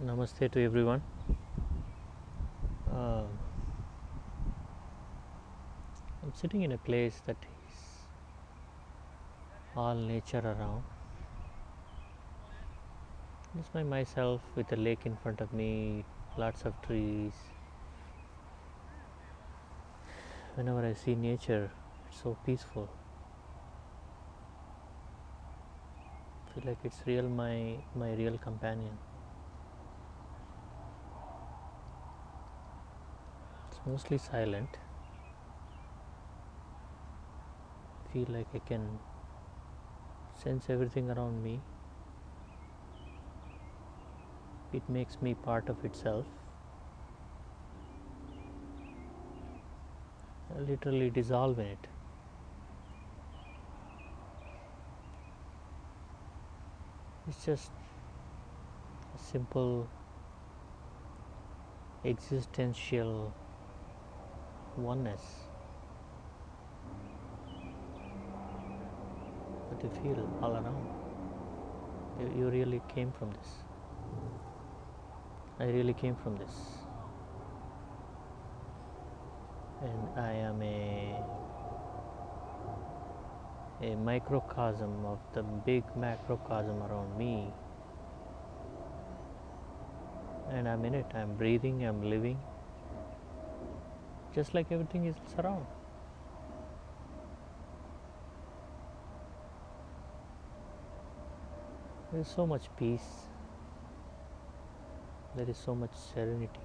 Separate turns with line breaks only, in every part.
Namaste to everyone. Uh, I'm sitting in a place that is all nature around. Just by myself with a lake in front of me, lots of trees. Whenever I see nature, it's so peaceful. I feel like it's real my real companion. It's mostly silent. I feel like I can sense everything around me. It makes me part of itself. I literally dissolve in it. It's just a simple existential oneness that you feel all around. You really came from this. I really came from this. And I am a microcosm of the big macrocosm around me. And I'm in it. I'm breathing, I'm living. Just like everything is around. There is so much peace. There is so much serenity.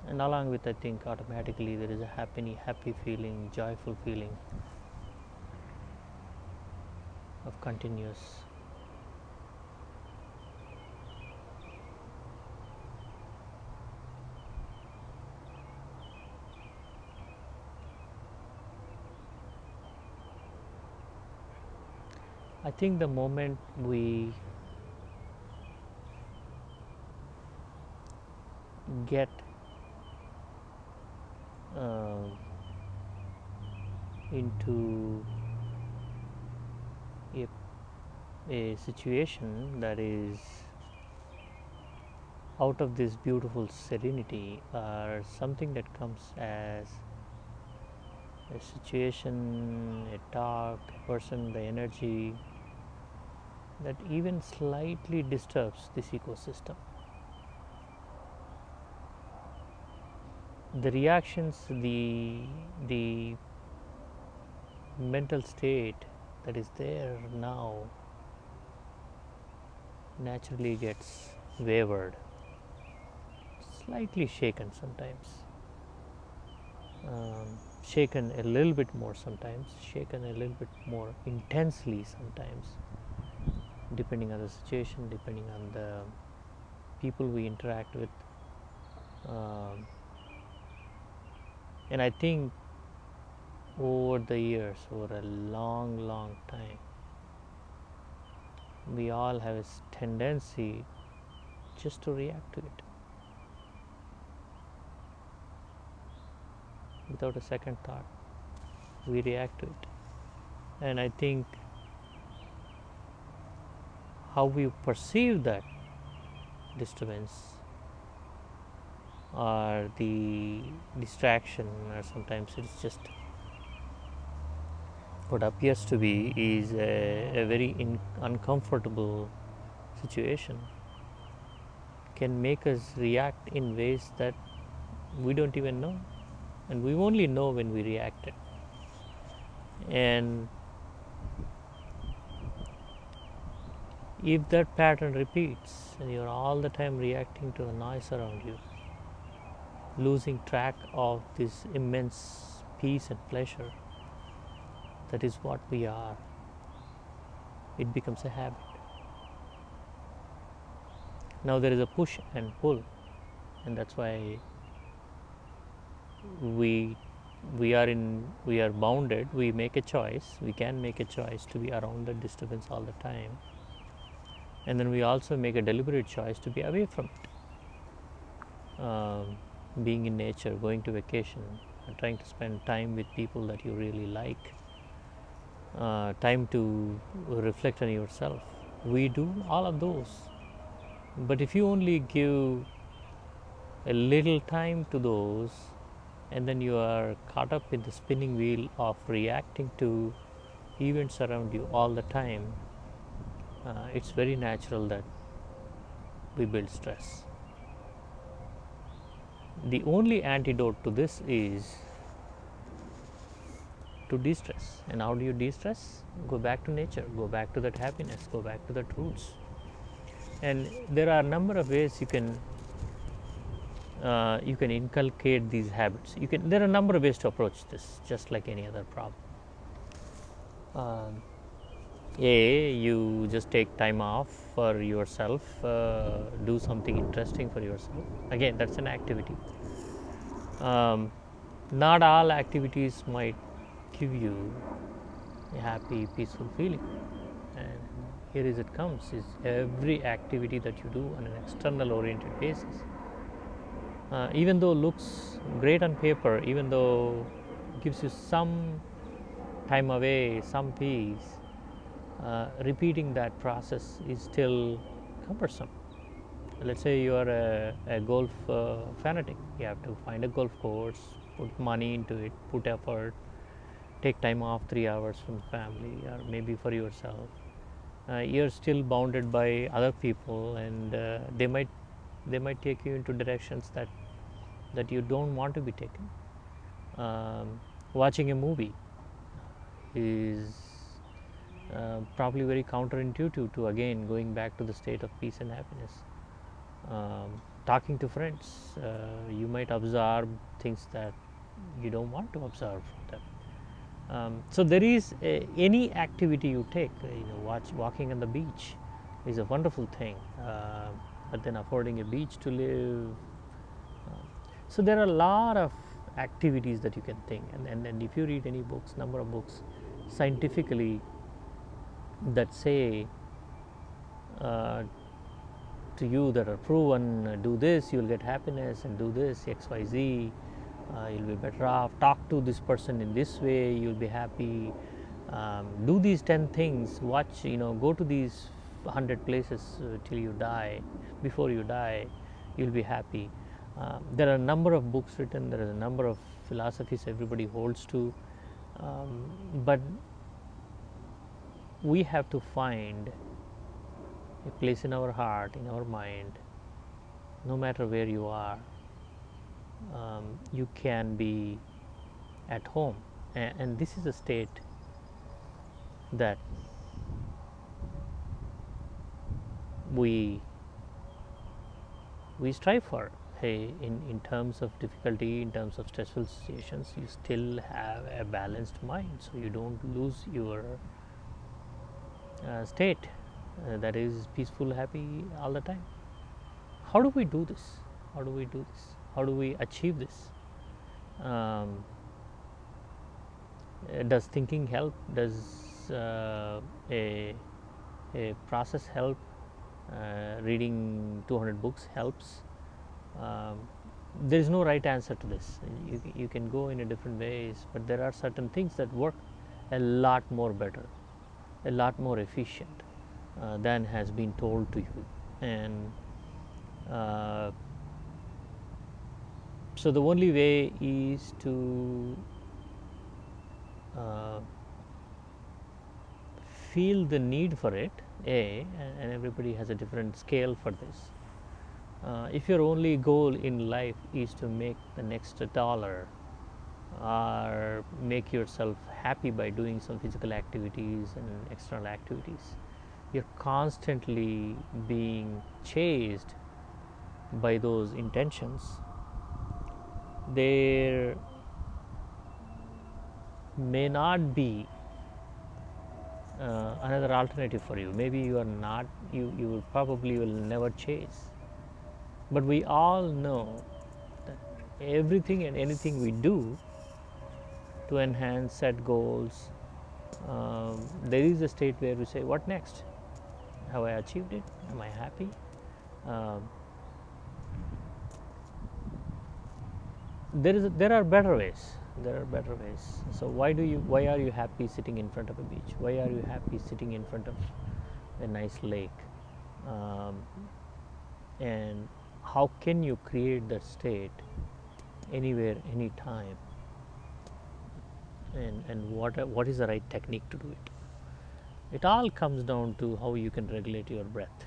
And along with, I think, automatically there is a happy feeling, joyful feeling of continuous. I think the moment we get into a situation that is out of this beautiful serenity, or something that comes as a situation, a talk, a person, the energy that even slightly disturbs this ecosystem. The reactions, the mental state that is there now naturally gets wavered, slightly shaken sometimes, shaken a little bit more sometimes, shaken a little bit more intensely sometimes, depending on the situation, depending on the people we interact with. And I think over the years, over a long time, we all have a tendency just to react to it without a second thought. We react to it. And I think how we perceive that disturbance or the distraction, or sometimes it's just what appears to be is a very uncomfortable situation, can make us react in ways that we don't even know, and we only know when we reacted. And if that pattern repeats and you're all the time reacting to the noise around you, losing track of this immense peace and pleasure that is what we are, it becomes a habit. Now there is a push and pull, and that's why we are bounded. We make a choice. We can make a choice to be around the disturbance all the time, and then we also make a deliberate choice to be away from it. Being in nature, going to vacation, trying to spend time with people that you really like, time to reflect on yourself. We do all of those. But if you only give a little time to those, and then you are caught up in the spinning wheel of reacting to events around you all the time, it's very natural that we build stress. The only antidote to this is to de-stress. And how do you de-stress? Go back to nature, go back to that happiness, go back to that roots. And there are a number of ways you can inculcate these habits. There are a number of ways to approach this, just like any other problem. You just take time off for yourself, do something interesting for yourself. Again, that's an activity. Not all activities might give you a happy, peaceful feeling. And here is it comes, is every activity that you do on an external oriented basis, even though looks great on paper, even though gives you some time away, some peace, repeating that process is still cumbersome. Let's say you are a golf fanatic. You have to find a golf course, put money into it, put effort, take time off 3 hours from the family or maybe for yourself. You're still bounded by other people, and they might take you into directions that you don't want to be taken. Watching a movie is probably very counterintuitive to, again, going back to the state of peace and happiness. Talking to friends, you might observe things that you don't want to observe from them. So there is any activity you take, walking on the beach is a wonderful thing, but then affording a beach to live. So there are a lot of activities that you can think, and if you read any books, number of books scientifically that say to you that are proven, do this, you'll get happiness, and do this, XYZ, you'll be better off, talk to this person in this way, you'll be happy, do these 10 things, watch, go to these 100 places till you die, before you die, you'll be happy. There are a number of books written, there is a number of philosophies everybody holds to, but we have to find a place in our heart, in our mind, no matter where you are, you can be at home, and this is a state that we strive for. Hey, in terms of difficulty, in terms of stressful situations, you still have a balanced mind, so you don't lose your state that is peaceful, happy all the time. How do we do this? How do we do this? How do we achieve this? Does thinking help? Does a process help? Reading 200 books helps? There is no right answer to this. You can go in a different ways, but there are certain things that work a lot more better, a lot more efficient than has been told to you. And so the only way is to feel the need for it, and everybody has a different scale for this. If your only goal in life is to make the next dollar or make yourself happy by doing some physical activities and external activities, you're constantly being chased by those intentions. There may not be another alternative for you. Maybe you will probably will never chase. But we all know that everything and anything we do to enhance, set goals, there is a state where we say, what next? Have I achieved it? Am I happy? There are better ways. There are better ways. So why are you happy sitting in front of a beach? Why are you happy sitting in front of a nice lake, um, and how can you create that state anywhere, anytime, and what is the right technique to do it? It all comes down to how you can regulate your breath.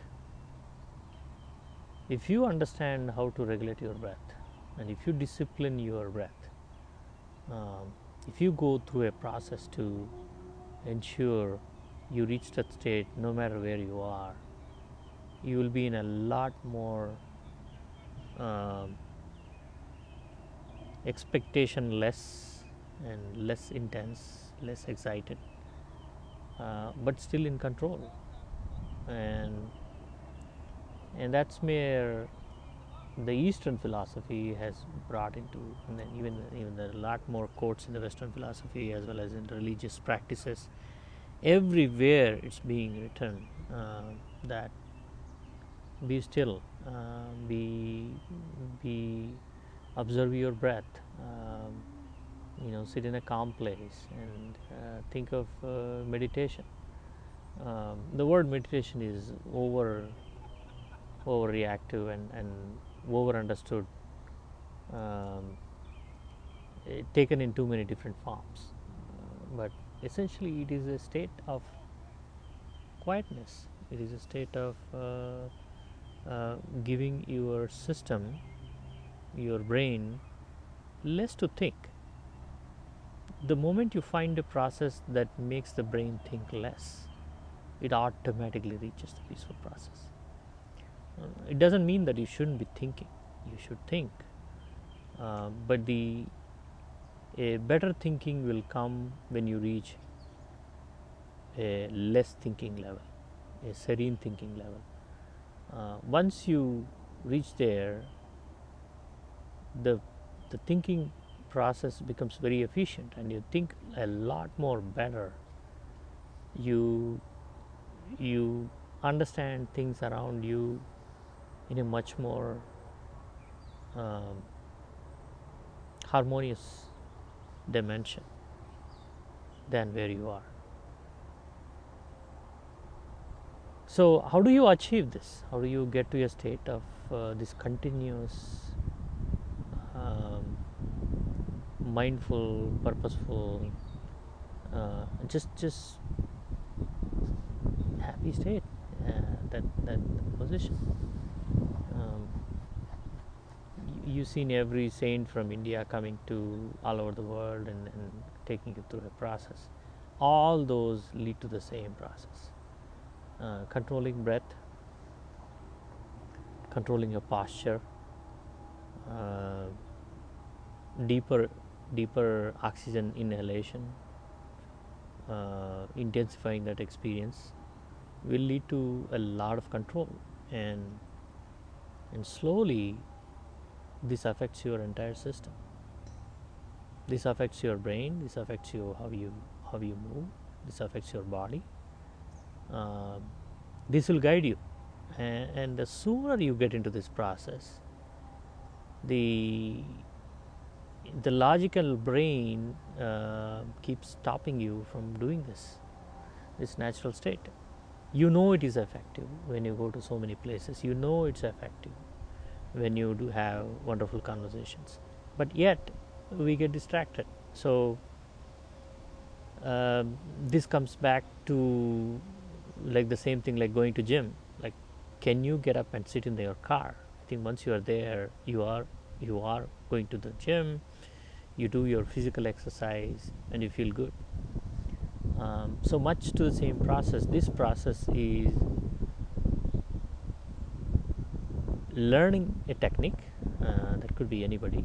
If you understand how to regulate your breath, and if you discipline your breath, if you go through a process to ensure you reach that state no matter where you are, you will be in a lot more um, expectation less and less intense, less excited, but still in control. And that's where the Eastern philosophy has brought into, and then even there are a lot more quotes in the Western philosophy as well as in religious practices. Everywhere it's being written that be still, be observe your breath, sit in a calm place and think of meditation. The word meditation is overreactive and over understood, um, taken in too many different forms. But essentially, it is a state of quietness. It is a state of giving your system, your brain, less to think. The moment you find a process that makes the brain think less, it automatically reaches the peaceful process. It doesn't mean that you shouldn't be thinking. You should think, but a better thinking will come when you reach a less thinking level, a serene thinking level. Once you reach there, the thinking process becomes very efficient, and you think a lot more better. You understand things around you in a much more harmonious dimension than where you are. So, how do you achieve this? How do you get to a state of this continuous, mindful, purposeful, just happy state, that position? You've seen every saint from India coming to all over the world and taking it through a process. All those lead to the same process. Controlling breath, controlling your posture, deeper oxygen inhalation, intensifying that experience will lead to a lot of control, and slowly this affects your entire system. This affects your brain, this affects you how you move, this affects your body. This will guide you, and the sooner you get into this process, the logical brain keeps stopping you from doing this natural state. You know it is effective when you go to so many places. You know it's effective when you do have wonderful conversations, but yet we get distracted. So this comes back to like the same thing like going to gym. Like, can you get up and sit in your car? I think once you are there, you are going to the gym, you do your physical exercise, and you feel good. So much to the same process. This process is learning a technique that could be anybody,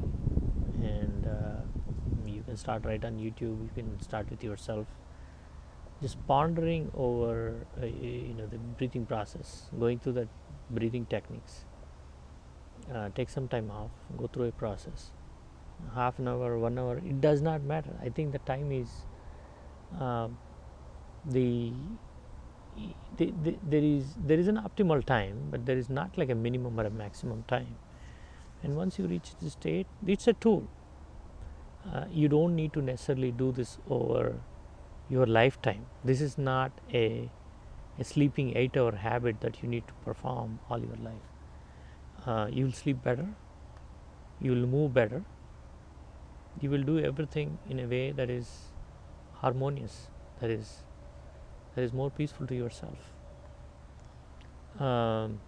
and you can start right on YouTube. You can start with yourself, just pondering over the breathing process, going through the breathing techniques. Take some time off, go through a process, half an hour, 1 hour, it does not matter. I think the time is there is an optimal time, but there is not like a minimum or a maximum time. And once you reach this state, it's a tool. You don't need to necessarily do this over your lifetime. This is not a a sleeping 8-hour habit that you need to perform all your life. You will sleep better, you will move better, you will do everything in a way that is harmonious, that is more peaceful to yourself. Um,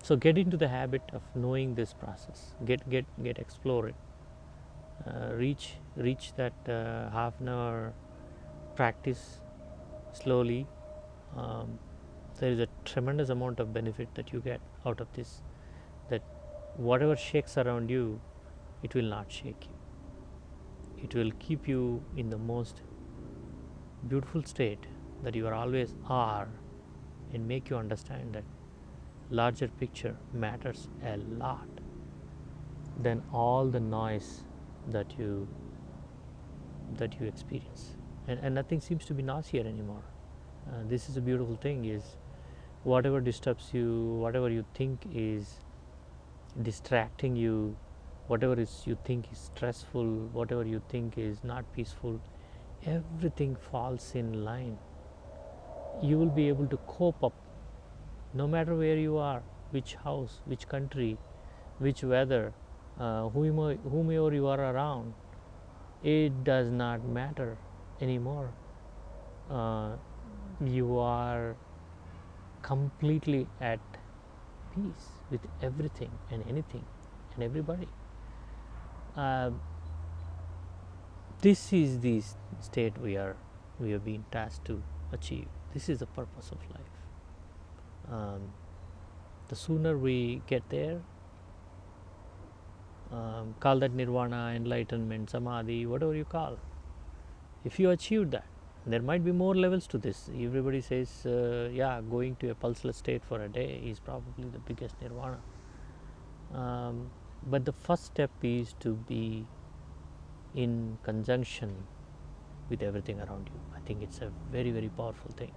so get into the habit of knowing this process. Get explore it. Reach that half an hour practice slowly. Um, there is a tremendous amount of benefit that you get out of this. That whatever shakes around you, it will not shake you. It will keep you in the most beautiful state that you are always are, and make you understand that larger picture matters a lot than all the noise that you experience, and nothing seems to be noise here anymore. This is a beautiful thing, is whatever disturbs you, whatever you think is distracting you, whatever is you think is stressful, whatever you think is not peaceful, everything falls in line. You will be able to cope up no matter where you are, which house, which country, which weather, whomever you are around. It does not matter anymore. You are completely at peace with everything and anything and everybody. This is the state we have been tasked to achieve. This is the purpose of life. The sooner we get there, call that nirvana, enlightenment, samadhi, whatever you call. If you achieve that, there might be more levels to this. Everybody says, yeah, going to a pulseless state for a day is probably the biggest nirvana. But the first step is to be in conjunction with everything around you. I think it's a very, very powerful thing.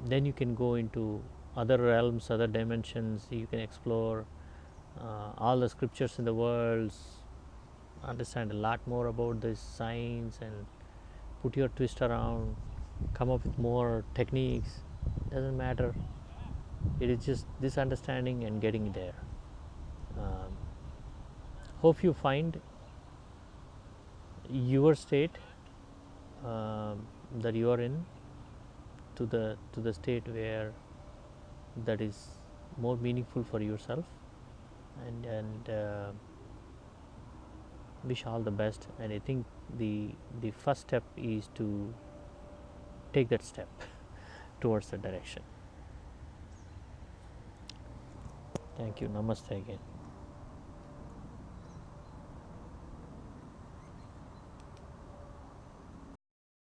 Then you can go into other realms, other dimensions. You can explore all the scriptures in the world, understand a lot more about this science, and put your twist around, come up with more techniques. Doesn't matter. It is just this understanding and getting there. Hope you find your state that you are in to the state where that is more meaningful for yourself, and wish all the best. And I think the first step is to take that step towards that direction. Thank you. Namaste again.